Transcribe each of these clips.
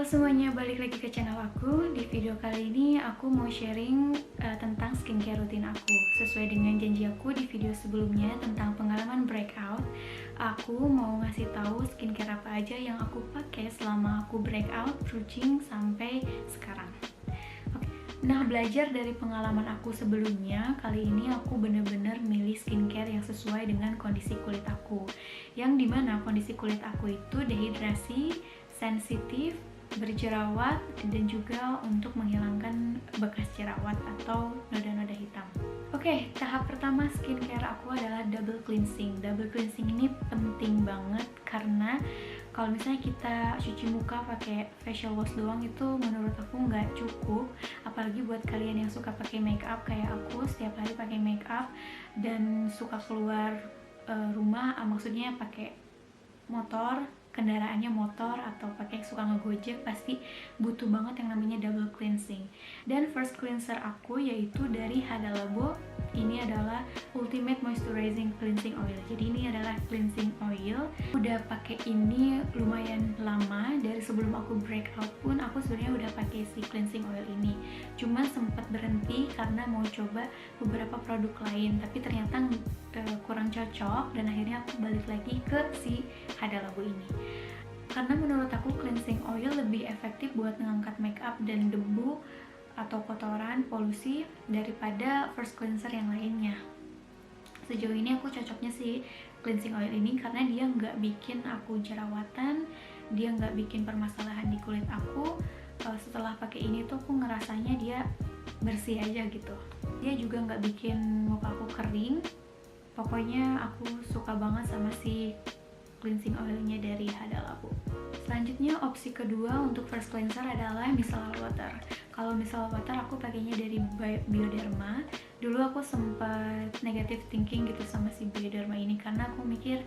Halo semuanya, balik lagi ke channel aku. Di video kali ini aku mau sharing tentang skincare rutin aku. Sesuai dengan janji aku di video sebelumnya tentang pengalaman breakout, aku mau ngasih tahu skincare apa aja yang aku pakai selama aku breakout, rucing sampai sekarang. Nah, belajar dari pengalaman aku sebelumnya, kali ini aku bener-bener milih skincare yang sesuai dengan kondisi kulit aku. Yang dimana kondisi kulit aku itu dehidrasi, sensitif, berjerawat, dan juga untuk menghilangkan bekas jerawat atau noda-noda hitam. Oke, tahap pertama skincare aku adalah double cleansing. Double cleansing ini penting banget karena kalau misalnya kita cuci muka pakai facial wash doang itu menurut aku nggak cukup, apalagi buat kalian yang suka pakai make up kayak aku setiap hari pakai make up dan suka keluar rumah, maksudnya pakai motor, kendaraannya motor atau pakai suka ngegojek, pasti butuh banget yang namanya double cleansing. Dan first cleanser aku yaitu dari Hada Labo. Ini adalah Ultimate Moisturizing Cleansing Oil. Jadi ini adalah cleansing oil. Udah pakai ini lumayan lama, dari sebelum aku breakout pun aku sebenarnya udah pakai si cleansing oil ini. Cuma sempat berhenti karena mau coba beberapa produk lain, tapi ternyata kurang cocok dan akhirnya aku balik lagi ke si Hada Labo ini. Karena menurut aku cleansing oil lebih efektif buat mengangkat makeup dan debu atau kotoran, polusi daripada first cleanser yang lainnya. Sejauh ini aku cocoknya sih cleansing oil ini karena dia nggak bikin aku jerawatan, dia nggak bikin permasalahan di kulit aku. Setelah pakai ini tuh aku ngerasanya dia bersih aja gitu. Dia juga nggak bikin muka aku kering. Pokoknya aku suka banget sama si cleansing oilnya dari Hada Labo. Selanjutnya opsi kedua untuk first cleanser adalah micellar water. Kalau micellar water aku pakainya dari Bioderma. Dulu aku sempat negative thinking gitu sama si Bioderma ini karena aku mikir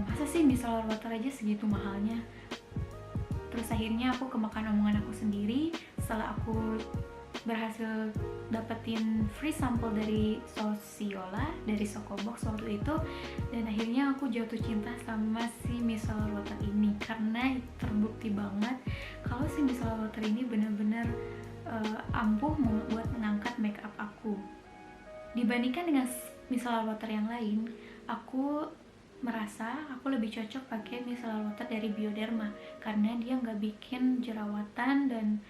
masa sih micellar water aja segitu mahalnya. Terus akhirnya aku kemakan omongan aku sendiri setelah aku berhasil dapetin free sample dari Sociola, dari Sokobox waktu itu, dan akhirnya aku jatuh cinta sama si micellar water ini karena terbukti banget kalau si micellar water ini benar-benar ampuh buat mengangkat makeup aku. Dibandingkan dengan micellar water yang lain, aku merasa aku lebih cocok pakai micellar water dari Bioderma karena dia nggak bikin jerawatan dan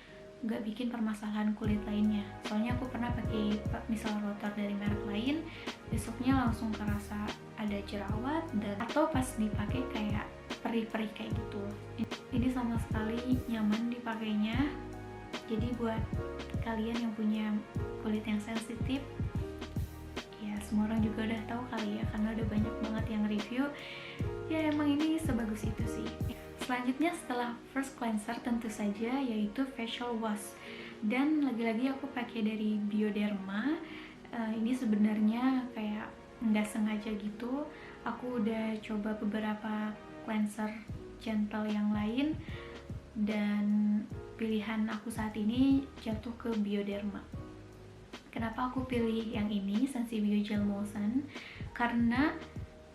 nggak bikin permasalahan kulit lainnya. Soalnya aku pernah pakai micellar water dari merek lain, besoknya langsung kerasa ada jerawat dan atau pas dipakai kayak perih-perih kayak gitu. Ini sama sekali nyaman dipakainya. Jadi buat kalian yang punya kulit yang sensitif, ya semua orang juga udah tahu kali ya karena udah banyak banget yang review. Ya emang ini sebagus itu sih. Selanjutnya setelah first cleanser tentu saja yaitu facial wash, dan lagi-lagi aku pakai dari Bioderma. Ini sebenarnya kayak nggak sengaja gitu, aku udah coba beberapa cleanser gentle yang lain dan pilihan aku saat ini jatuh ke Bioderma. Kenapa aku pilih yang ini, Sensibio Gel Motion? Karena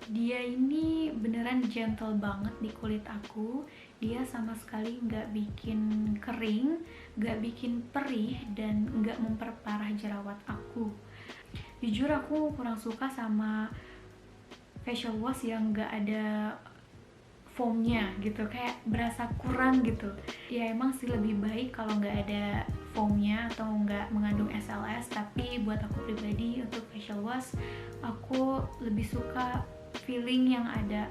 dia ini beneran gentle banget di kulit aku. Dia sama sekali nggak bikin kering, nggak bikin perih, dan nggak memperparah jerawat aku. Jujur aku kurang suka sama facial wash yang nggak ada foamnya gitu, kayak berasa kurang gitu. Ya emang sih lebih baik kalau nggak ada foamnya atau nggak mengandung SLS, tapi buat aku pribadi untuk facial wash aku lebih suka feeling yang ada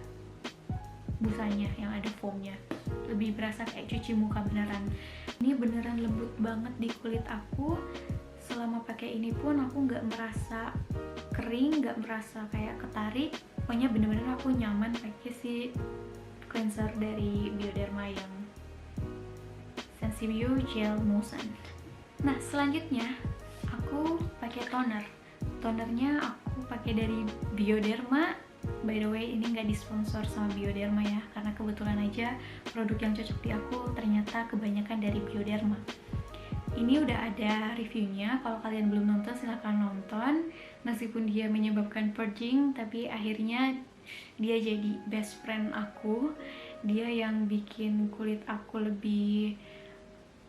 busanya, yang ada foamnya, lebih berasa kayak cuci muka beneran. Ini beneran lembut banget di kulit aku. Selama pakai ini pun aku nggak merasa kering, nggak merasa kayak ketarik. Pokoknya bener-bener aku nyaman pakai si cleanser dari Bioderma yang Sensibio Gel Motion. Nah selanjutnya aku pakai toner. Tonernya aku pakai dari Bioderma. By the way, ini nggak disponsor sama Bioderma ya, karena kebetulan aja produk yang cocok di aku ternyata kebanyakan dari Bioderma. Ini udah ada reviewnya, kalau kalian belum nonton silahkan nonton. Meskipun dia menyebabkan purging, tapi akhirnya dia jadi best friend aku dia yang bikin kulit aku lebih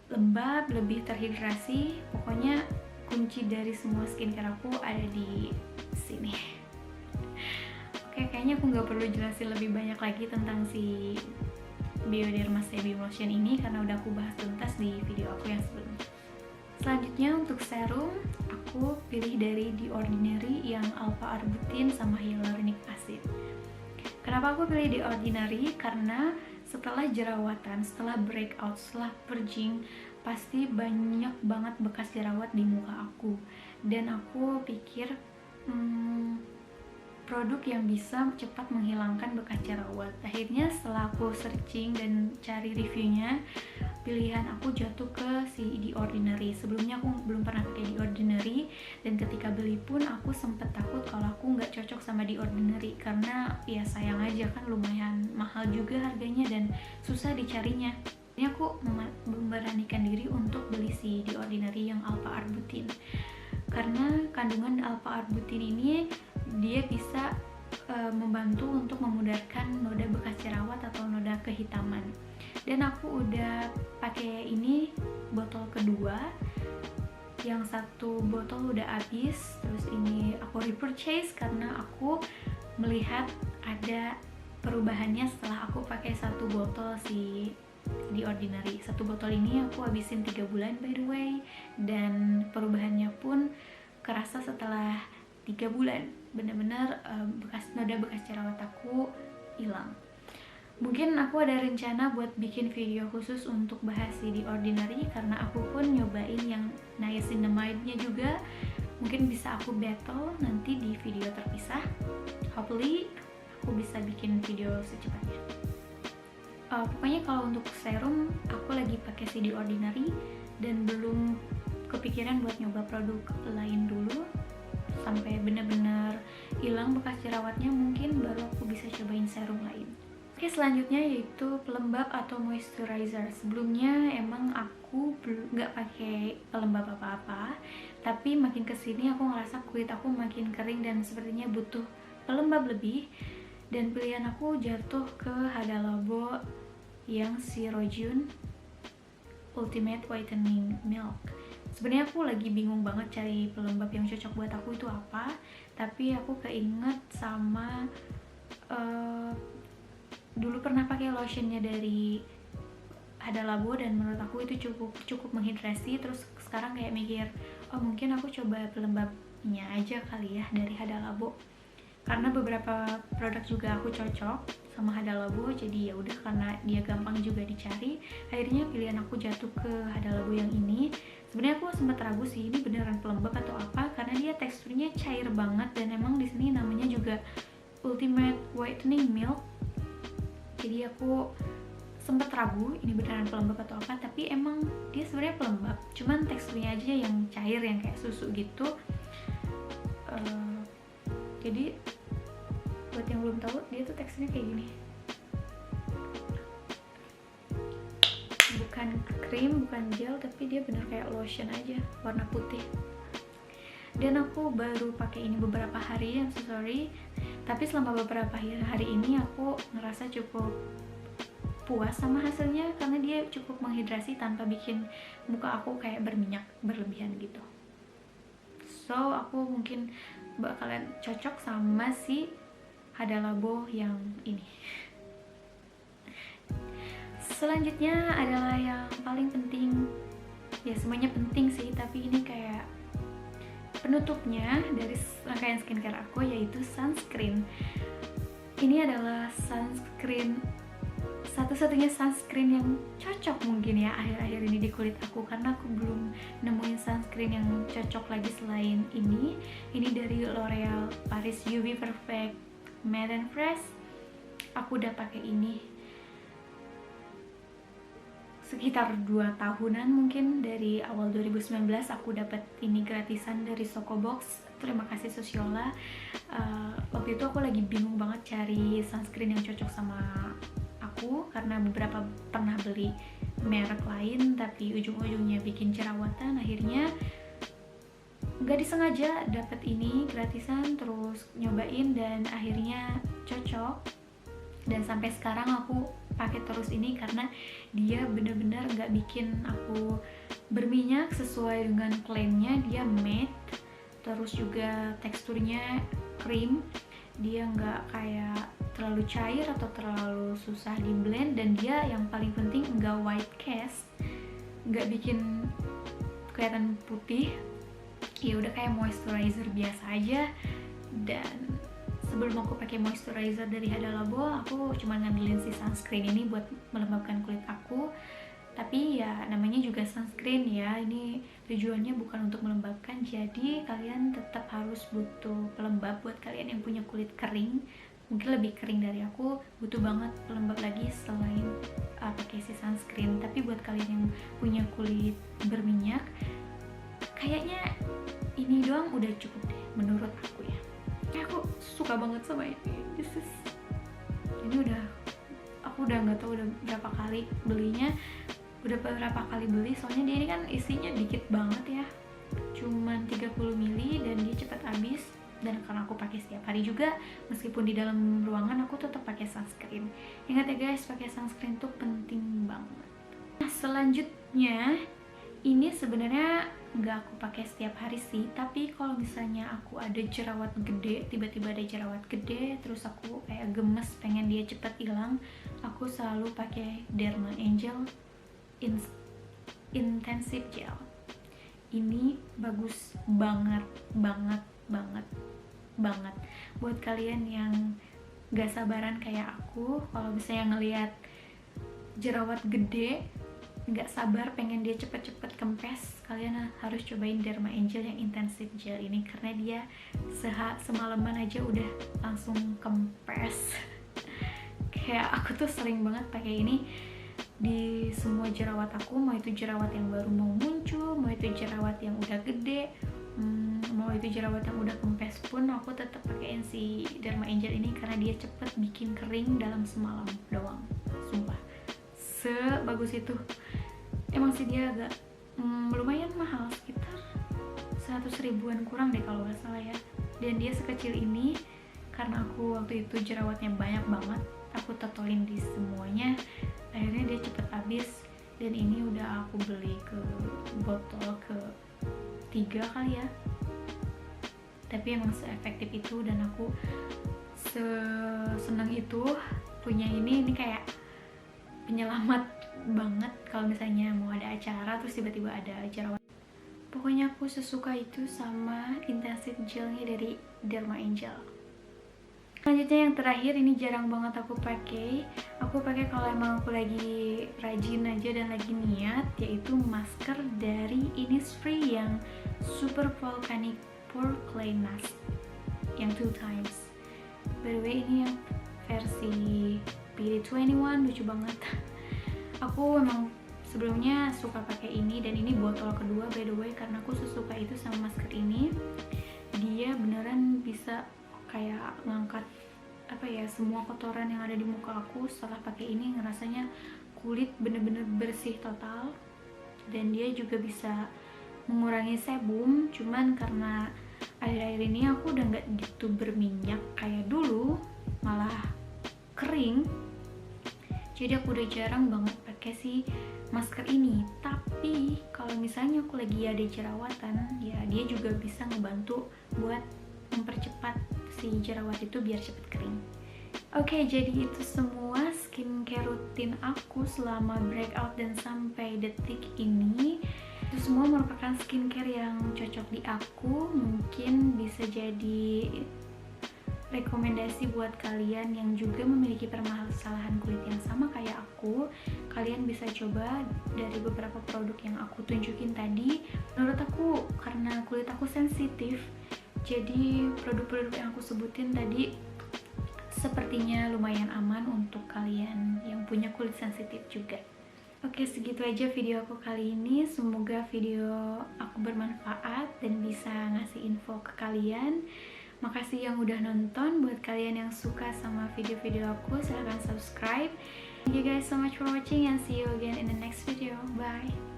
lembab, lebih terhidrasi. Pokoknya kunci dari semua skincare aku ada di sini. Oke, kayaknya aku nggak perlu jelasin lebih banyak lagi tentang si Bioderma Sebum Lotion ini karena udah aku bahas tuntas di video aku yang sebelumnya. Selanjutnya untuk serum, aku pilih dari The Ordinary yang alpha arbutin sama hyaluronic acid. Kenapa aku pilih The Ordinary? Karena setelah jerawatan, setelah breakout, setelah purging, pasti banyak banget bekas jerawat di muka aku. Dan aku pikir produk yang bisa cepat menghilangkan bekas jerawat. Akhirnya setelah aku searching dan cari reviewnya, pilihan aku jatuh ke si The Ordinary. Sebelumnya aku belum pernah pakai The Ordinary, dan ketika beli pun aku sempet takut kalau aku nggak cocok sama The Ordinary karena ya sayang aja kan, lumayan mahal juga harganya dan susah dicarinya. Ini aku memberanikan diri untuk beli si The Ordinary yang alpha arbutin karena kandungan alpha arbutin ini dia bisa membantu untuk memudarkan noda bekas jerawat atau noda kehitaman. Dan aku udah pakai ini botol kedua, yang satu botol udah habis, terus ini aku repurchase karena aku melihat ada perubahannya setelah aku pakai satu botol si The Ordinary. Satu botol ini aku habisin 3 bulan by the way, dan perubahannya pun kerasa setelah 3 bulan. Bener-bener noda bekas jerawat aku hilang. Mungkin aku ada rencana buat bikin video khusus untuk bahas si The Ordinary karena aku pun nyobain yang niacinamide-nya juga. Mungkin bisa aku battle nanti di video terpisah. Hopefully aku bisa bikin video secepatnya. Pokoknya kalau untuk serum aku lagi pakai si The Ordinary dan belum kepikiran buat nyoba produk lain dulu sampai bener-bener hilang bekas jerawatnya, mungkin baru aku bisa cobain serum lain. Oke, selanjutnya yaitu pelembab atau moisturizer. Sebelumnya emang aku nggak pakai pelembab apa-apa, tapi makin kesini aku ngerasa kulit aku makin kering dan sepertinya butuh pelembab lebih. Dan pilihan aku jatuh ke Hada Labo yang Zero June Ultimate Whitening Milk. Sebenarnya aku lagi bingung banget cari pelembab yang cocok buat aku itu apa, tapi aku keinget sama dulu pernah pakai lotionnya dari Hada Labo dan menurut aku itu cukup menghidrasi. Terus sekarang kayak mikir, oh mungkin aku coba pelembabnya aja kali ya dari Hada Labo. Karena beberapa produk juga aku cocok sama Hada Labo, jadi ya udah karena dia gampang juga dicari, akhirnya pilihan aku jatuh ke Hada Labo yang ini. Sebenarnya aku sempat ragu sih ini beneran pelembab atau apa karena dia teksturnya cair banget dan emang di sini namanya juga Ultimate Whitening Milk. Jadi aku sempat ragu ini beneran pelembab atau apa, tapi emang dia sebenarnya pelembab, cuman teksturnya aja yang cair yang kayak susu gitu. Jadi buat yang belum tahu, dia tuh teksturnya kayak gini, bukan krim, bukan gel, tapi dia bener kayak lotion aja, warna putih. Dan aku baru pakai ini beberapa hari, I'm so sorry, tapi selama beberapa hari ini aku ngerasa cukup puas sama hasilnya karena dia cukup menghidrasi tanpa bikin muka aku kayak berminyak berlebihan gitu. So aku mungkin bakalan cocok sama si Hada Labo yang ini. Selanjutnya adalah yang paling penting, ya semuanya penting sih, tapi ini kayak penutupnya dari rangkaian skincare aku, yaitu sunscreen. Ini adalah sunscreen, satu-satunya sunscreen yang cocok mungkin ya akhir-akhir ini di kulit aku, karena aku belum nemuin sunscreen yang cocok lagi selain ini. Ini dari L'Oreal Paris UV Perfect Matte and Fresh. Aku udah pakai ini sekitar 2 tahunan mungkin, dari awal 2019 aku dapat ini gratisan dari Sokobox. Terima kasih Sosiola. Waktu itu aku lagi bingung banget cari sunscreen yang cocok sama aku karena beberapa pernah beli merek lain tapi ujung-ujungnya bikin jerawatan. Akhirnya nggak disengaja dapet ini gratisan, terus nyobain dan akhirnya cocok. Dan sampai sekarang aku pakai terus ini karena dia bener-bener nggak bikin aku berminyak sesuai dengan klaimnya. Dia matte, terus juga teksturnya krim, dia nggak kayak terlalu cair atau terlalu susah di blend, dan dia yang paling penting nggak white cast, nggak bikin kelihatan putih. Ya udah kayak moisturizer biasa aja. Dan sebelum aku pakai moisturizer dari Hada Labo, aku cuma ngandelin si sunscreen ini buat melembabkan kulit aku. Tapi ya namanya juga sunscreen ya, ini tujuannya bukan untuk melembabkan, jadi kalian tetap harus butuh pelembab. Buat kalian yang punya kulit kering, mungkin lebih kering dari aku, butuh banget pelembab lagi selain pakai si sunscreen. Tapi buat kalian yang punya kulit berminyak, kayaknya ini doang udah cukup deh menurut aku ya. Aku suka banget sama ini. Ini aku udah nggak tahu udah berapa kali belinya, soalnya dia ini kan isinya dikit banget ya, cuman 30 ml dan dia cepat habis. Dan karena aku pakai setiap hari juga, meskipun di dalam ruangan aku tetap pakai sunscreen. Ingat ya guys, pakai sunscreen tuh penting banget. Nah, selanjutnya ini sebenarnya nggak aku pakai setiap hari sih, tapi kalau misalnya aku ada jerawat gede, tiba-tiba ada jerawat gede, terus aku kayak gemes pengen dia cepat hilang, aku selalu pakai Derma Angel Intensive Gel. Ini bagus banget buat kalian yang gak sabaran kayak aku. Kalau misalnya ngelihat jerawat gede, gak sabar pengen dia cepet-cepet kempes, kalian harus cobain Derma Angel yang Intensive Gel ini, karena dia semalaman aja udah langsung kempes. Kayak aku tuh sering banget pakai ini di semua jerawat aku, mau itu jerawat yang baru mau muncul, mau itu jerawat yang udah gede, mau itu jerawat yang udah kempes pun, aku tetap pakein si Derma Angel ini karena dia cepet bikin kering dalam semalam doang. Sumpah, sebagus itu. Emang sih dia agak lumayan mahal, sekitar 100 ribuan kurang deh kalau nggak salah ya. Dan dia sekecil ini, karena aku waktu itu jerawatnya banyak banget, aku totalin di semuanya, akhirnya dia cepet habis. Dan ini udah aku beli ke botol ke-3 kali ya, tapi emang seefektif itu dan aku seneng itu punya ini kayak penyelamat banget kalau misalnya mau ada acara terus tiba-tiba ada jerawat. Pokoknya aku sesuka itu sama intensive gelnya dari Derma Angel. Selanjutnya yang terakhir, ini jarang banget aku pakai. Aku pakai kalau emang aku lagi rajin aja dan lagi niat, yaitu masker dari Innisfree yang Super Volcanic Pore Clay Mask yang 2 times. By the way, ini yang versi PD21, lucu banget. Aku emang sebelumnya suka pakai ini, dan ini botol kedua by the way, karena aku sesuka itu sama masker ini. Dia beneran bisa kayak ngangkat semua kotoran yang ada di muka aku. Setelah pakai ini ngerasanya kulit bener-bener bersih total, dan dia juga bisa mengurangi sebum. Cuman karena akhir-akhir ini aku udah nggak gitu berminyak kayak dulu, malah kering, jadi aku udah jarang banget pakai si masker ini. Tapi kalau misalnya aku lagi ada jerawatan, ya dia juga bisa ngebantu buat mempercepat si jerawat itu biar cepet kering. Oke, jadi itu semua skincare rutin aku selama breakout dan sampai detik ini. Itu semua merupakan skincare yang cocok di aku. Mungkin bisa jadi rekomendasi buat kalian yang juga memiliki permasalahan kulit yang sama kayak aku. Kalian bisa coba dari beberapa produk yang aku tunjukin tadi. Menurut aku, karena kulit aku sensitif, jadi produk-produk yang aku sebutin tadi sepertinya lumayan aman untuk kalian yang punya kulit sensitif juga. Oke, segitu aja video aku kali ini. Semoga video aku bermanfaat dan bisa ngasih info ke kalian. Makasih yang udah nonton. Buat kalian yang suka sama video-video aku, silahkan subscribe. Thank you guys so much for watching and see you again in the next video. Bye!